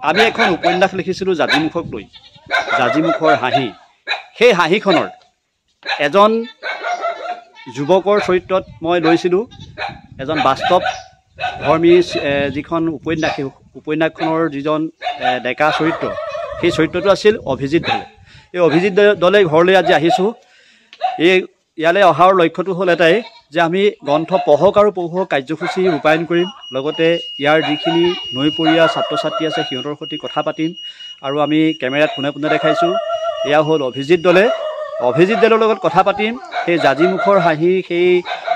আমি এখন উপন্যাস লিখিছিলোঁ জাজিমুখক লৈ জাজিমুখৰ হাঁহি সেই হাঁহিখনৰ এজন যুৱকৰ চৰিত্ৰত মই লৈছিলোঁ এজন বাস্তৱ ধৰ্মী যিখন উপন্যাস সেই উপন্যাসখনৰ যিজন ডেকা চৰিত্ৰ সেই চৰিত্ৰটো আছিল অভিজিৎ দলে এই অভিজিৎ দলে ঘৰলৈ আজি আহিছোঁ এই ইয়ালৈ অহাৰ লক্ষ্যটো হ'ল এটাই যে আমি গ্ৰন্থ পঢ়ক আৰু পঢ়ুৱক কাৰ্যসূচী ৰূপায়ণ কৰিম লগতে ইয়াৰ যিখিনি নৈপৰীয়া ছাত্ৰ ছাত্ৰী আছে সিহঁতৰ সৈতে কথা পাতিম আৰু আমি কেমেৰাত পোনে পোনে দেখাইছোঁ এয়া হ'ল অভিজিৎ দলে অভিজিৎ দলৰ লগত কথা পাতিম সেই জাজিমুখৰ হাঁহি সেই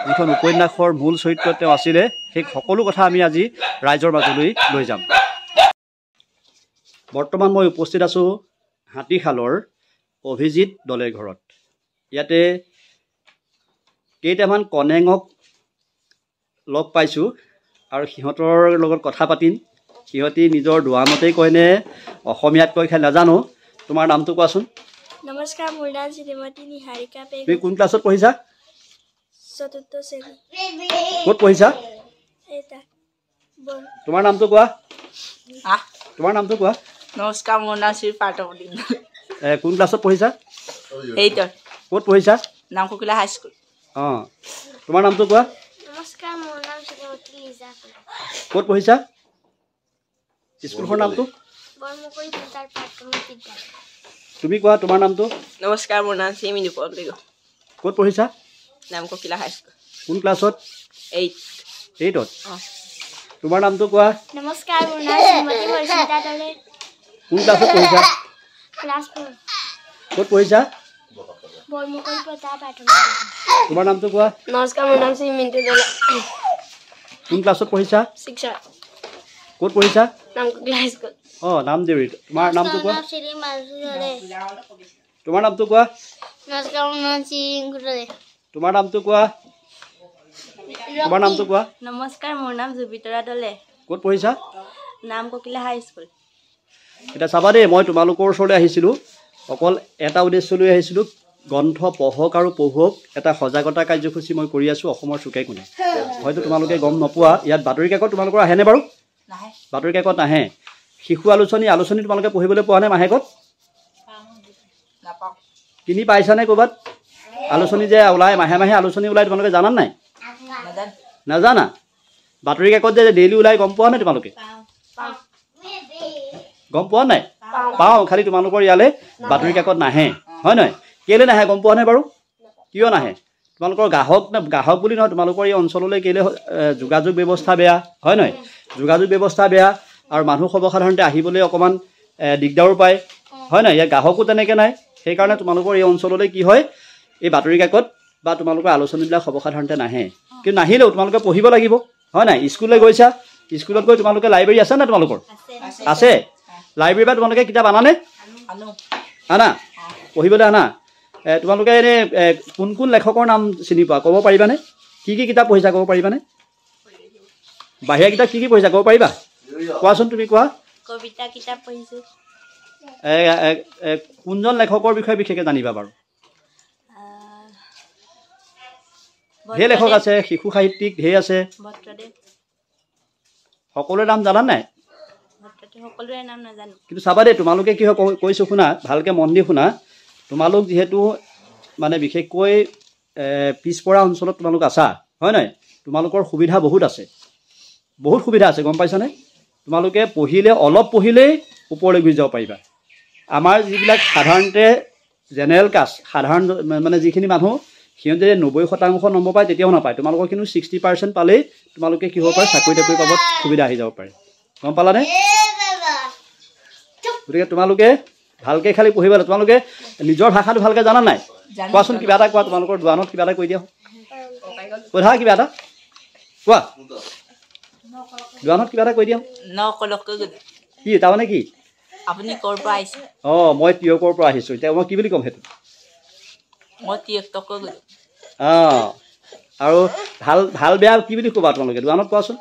যিখন উপন্যাসৰ মূল চৰিত্ৰ তেওঁ আছিলে সেই সকলো কথা আমি আজি ৰাইজৰ মাজলৈ লৈ যাম বৰ্তমান মই উপস্থিত আছোঁ হাতীশালৰ অভিজিৎ দলেৰ ঘৰত ইয়াতে কেইটামান কনেঙক লগ পাইছোঁ আৰু সিহঁতৰ লগত কথা পাতিম সিহঁতি নিজৰ দুৱামতেই কয়নে অসমীয়াত কয় খাই নাজানো তোমাৰ নামটো কোৱাচোন নমস্কাৰ মোৰ নাম শ্ৰীমতী নিহাৰিকা পেগু তুমি কোন ক্লাছত পঢ়িছা চতুৰ্থ শ্ৰেণী ক'ত পঢ়িছা এটা তোমাৰ নামটো কোৱা তোমাৰ নামটো কোৱা নমস্কাৰ মোৰ নাম শ্ৰী পাৰ্থৱতী কোন ক্লাছত পঢ়িছা এইটৰ ক'ত পঢ়িছা নামককিলা হাইস্কুল অঁ তোমাৰ নামটো কোৱা নমস্কাৰ মোৰ নাম শ্ৰীমতী লিজা ক'ত পঢ়িছা স্কুলখনৰ নামটো বৰমুকৰি ফুলতাৰ প্ৰাথমিক বিদ্যালয় তুমি কোৱা তোমাৰ নামটো নমস্কাৰ মোৰ নাম শ্ৰী মিনুপল পেগু ক'ত পঢ়িছা নামককিলা হাইস্কুল কোন ক্লাছত এইটত অঁ তোমাৰ নামটো কোৱা নমস্কাৰ মোৰ নাম শ্ৰীমতী পৰিস্মিতা দলে কোন ক্লাছত পঢ়িছা ক্লাছ 4 ক'ত পঢ়িছা বৰমুকৰি ফুলতাৰ প্ৰাথমিক বিদ্যালয় তোমাৰ নামটো কোৱা নমস্কাৰ মোৰ নাম শ্ৰী মিণ্টু দলে কোন ক্লাছত পঢ়িছা শিক্ষা ক'ত পঢ়িছা নামককিলা হাইস্কুল অঁ নামদেউৰী তোমাৰ নামটো কোৱা শ্ৰী মাজু দলে তোমাৰ নামটো কোৱা নমস্কাৰ মোৰ নাম শ্ৰী ইংকু দলে তোমাৰ নামটো কোৱা তোমাৰ নামটো কোৱা নমস্কাৰ মোৰ নাম জুবিতৰা দলে ক'ত পঢ়িছা নামককিলা হাইস্কুল এতিয়া চাবা দেই মই তোমালোকৰ ওচৰলৈ আহিছিলোঁ অকল এটা উদ্দেশ্য লৈ আহিছিলোঁ গ্ৰন্থ পঢ়ক আৰু পঢ়ুৱক এটা সজাগতা কাৰ্যসূচী মই কৰি আছোঁ অসমৰ চুকে কোণে হয়তো তোমালোকে গম নোপোৱা ইয়াত বাতৰি কাকত তোমালোকৰ আহেনে বাৰু বাতৰি কাকত নাহে শিশু আলোচনী তোমালোকে পঢ়িবলৈ পোৱা নাই মাহেকত কিনি পাইছানে ক'ৰবাত আলোচনী যে ওলাই মাহে মাহে আলোচনী ওলাই তোমালোকে জানা নাই নাজানা বাতৰি কাকত যে ডেইলি ওলাই গম পোৱা নাই তোমালোকে গম পোৱা নাই পাওঁ খালি তোমালোকৰ ইয়ালৈ বাতৰি কাকত নাহে হয় নহয় কেলৈ নাহে গম পোৱা নাই বাৰু কিয় নাহে তোমালোকৰ গ্ৰাহক বুলি নহয় তোমালোকৰ এই অঞ্চললৈ কেলৈ যোগাযোগ ব্যৱস্থা বেয়া হয় নহয় যোগাযোগ ব্যৱস্থা বেয়া আৰু মানুহ সৰ্বসাধাৰণতে আহিবলৈ অকণমান দিগদাৰো পায় হয় নহয় ইয়াৰ গ্ৰাহকো তেনেকৈ নাই সেইকাৰণে তোমালোকৰ এই অঞ্চললৈ কি হয় এই বাতৰি কাকত বা তোমালোকৰ আলোচনীবিলাক সৰ্বসাধাৰণতে নাহে কিন্তু নাহিলেও তোমালোকে পঢ়িব লাগিব হয় নাই স্কুললৈ গৈছা স্কুলত গৈ তোমালোকে লাইব্ৰেৰী আছে নাই তোমালোকৰ আছে লাইব্ৰেৰীৰ পৰা তোমালোকে কিতাপ আনানে আনা পঢ়িবলৈ আনা তোমালোকে এনেই কোন কোন লেখকৰ নাম চিনি পোৱা ক'ব পাৰিবানে কি কি কিতাপ পঢ়িছা ক'ব পাৰিবানে বাহিৰা কিতাপ কি কি পঢ়িছা ক'ব পাৰিবা কোৱাচোন তুমি কোৱা কবিতা কিতাপ পঢ়িছোঁ কোনজন লেখকৰ বিষয়ে বিশেষকৈ জানিবা বাৰু ঢেৰ লেখক আছে শিশু সাহিত্যিক ঢেৰ আছে সকলোৰে নাম জানা নাই সকলোৰে নাম নাজানো কিন্তু চাবা দেই তোমালোকে কি হয় কৈছোঁ শুনা ভালকৈ মন দি শুনা তোমালোক যিহেতু মানে বিশেষকৈ পিছপৰা অঞ্চলত তোমালোক আছা হয় নহয় তোমালোকৰ সুবিধা বহুত সুবিধা আছে গম পাইছানে তোমালোকে পঢ়িলে অলপ পঢ়িলেই ওপৰলৈ গুচি যাব পাৰিবা আমাৰ যিবিলাক সাধাৰণতে জেনেৰেল কাষ্ট সাধাৰণ মানে যিখিনি মানুহ সিহঁতে 90% নম্বৰ পায় তেতিয়াও নাপায় তোমালোকৰ কিন্তু 60% পালেই তোমালোকে কি হ'ব পাৰে চাকৰি তাকৰি পাব সুবিধা আহি যাব পাৰে গম পালানে গতিকে তোমালোকে ভালকৈ খালি পঢ়িবা তোমালোকে নিজৰ ভাষাটো ভালকৈ জানা নাই কোৱাচোন কিবা এটা কোৱা তোমালোকৰ দোৱানত কিবা এটা কৈ দিয়া সোধা কিবা এটা কোৱা দোৱানত কিবা এটা কৈ দিয়া কি তাৰমানে কি আপুনি ক'ৰ পৰা আহিছে অঁ মই টিয়কৰ পৰা আহিছোঁ এতিয়া মই কি বুলি ক'ম সেইটো মই টিয়ককৈ গ'লোঁ অঁ আৰু ভাল ভাল বেয়া কি বুলি ক'বা তোমালোকে দোৱানত কোৱাচোন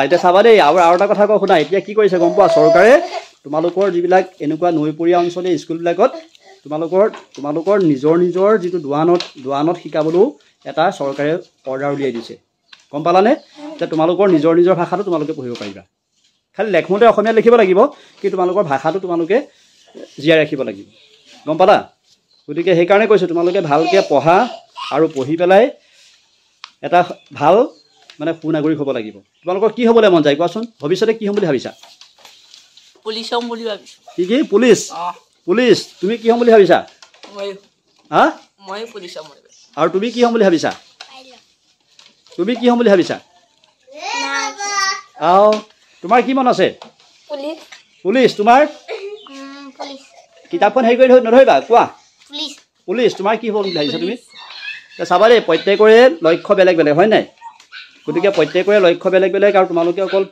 এতিয়া চাবা দেই আৰু এটা কথা কওঁ শুনা এতিয়া কি কৰিছে গম পোৱা চৰকাৰে তোমালোকৰ যিবিলাক এনেকুৱা নৈপৰীয়া অঞ্চলীয় স্কুলবিলাকত তোমালোকৰ নিজৰ যিটো দোৱানত শিকাবলৈও এটা চৰকাৰে অৰ্ডাৰ উলিয়াই দিছে গম পালানে যে তোমালোকৰ নিজৰ ভাষাটো তোমালোকে পঢ়িব পাৰিবা খালি লেখোঁতে অসমীয়া লিখিব লাগিব কি তোমালোকৰ ভাষাটো তোমালোকে জীয়াই ৰাখিব লাগিব গম পালা গতিকে সেইকাৰণে কৈছোঁ তোমালোকে ভালকৈ পঢ়া আৰু পঢ়ি পেলাই এটা ভাল মানে সুনাগৰিক হ'ব লাগিব তোমালোকৰ কি হ'বলৈ মন যায় কোৱাচোন ভৱিষ্যতে কি হ'ম বুলি ভাবিছা পুলিচ হ'ম বুলি ভাবিছোঁ কি পুলিচ তুমি কি হ'ম বুলি ভাবিছা হা মই পুলিচ হ'ম আৰু তুমি কি হ'ম বুলি ভাবিছা তোমাৰ কি মন আছে পুলিচ তোমাৰ কিতাপখন হেৰি কৰি নধৰিবা কোৱা পুলিচ তোমাৰ কি হ'ব বুলি ভাবিছা তুমি চাবা দেই প্ৰত্যেকৰে লক্ষ্য বেলেগ বেলেগ হয় নাই গতিকে প্ৰত্যেকৰে লক্ষ্য বেলেগ বেলেগ আৰু তোমালোকে অকল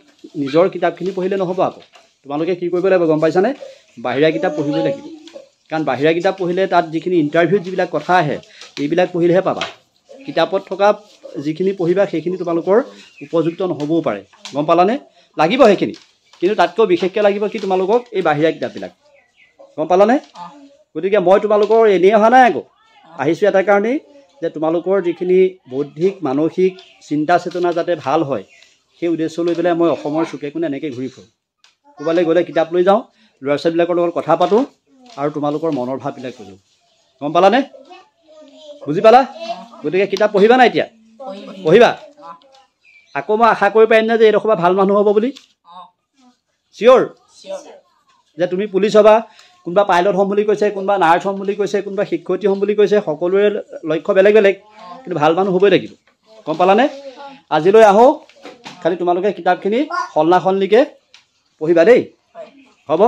নিজৰ কিতাপখিনি পঢ়িলে নহ'ব আকৌ তোমালোকে কি কৰিব লাগিব গম পাইছানে বাহিৰা কিতাপ পঢ়িবই লাগিব কাৰণ বাহিৰা কিতাপ পঢ়িলে তাত যিখিনি ইণ্টাৰভিউত যিবিলাক কথা আহে এইবিলাক পঢ়িলেহে পাবা কিতাপত থকা যিখিনি পঢ়িবা সেইখিনি তোমালোকৰ উপযুক্ত নহ'বও পাৰে গম পালানে লাগিব সেইখিনি কিন্তু তাতকৈ বিশেষকৈ লাগিব কি তোমালোকক এই বাহিৰা কিতাপবিলাক গম পালানে গতিকে মই তোমালোকৰ এনেই অহা নাই আকৌ আহিছোঁ এটা কাৰণেই যে তোমালোকৰ যিখিনি বৌদ্ধিক মানসিক চিন্তা চেতনা যাতে ভাল হয় সেই উদ্দেশ্য লৈ পেলাই মই অসমৰ চুকে কোণে এনেকৈ ঘূৰি ফুৰোঁ ক'ৰবালৈ গ'লে কিতাপ লৈ যাওঁ ল'ৰা ছোৱালীবিলাকৰ লগত কথা পাতোঁ আৰু তোমালোকৰ মনৰ ভাৱবিলাক বুজোঁ গম পালানে বুজি পালা গতিকে কিতাপ পঢ়িবা নাই এতিয়া পঢ়িবা আকৌ মই আশা কৰিব পাৰিম নে যে এইডোখৰ ভাল মানুহ হ'ব বুলি চিয়'ৰ যে তুমি পুলিচ হ'বা কোনোবা পাইলট হ'ম বুলি কৈছে কোনোবা নাৰ্ছ হ'ম বুলি কৈছে কোনোবা শিক্ষয়িত্ৰী হ'ম বুলি কৈছে সকলোৰে লক্ষ্য বেলেগ বেলেগ কিন্তু ভাল মানুহ হ'বই লাগিব গম পালানে আজিলৈ আহোঁ খালি তোমালোকে কিতাপখিনি সলনা সলনিকৈ পঢ়িবা দেই হ'ব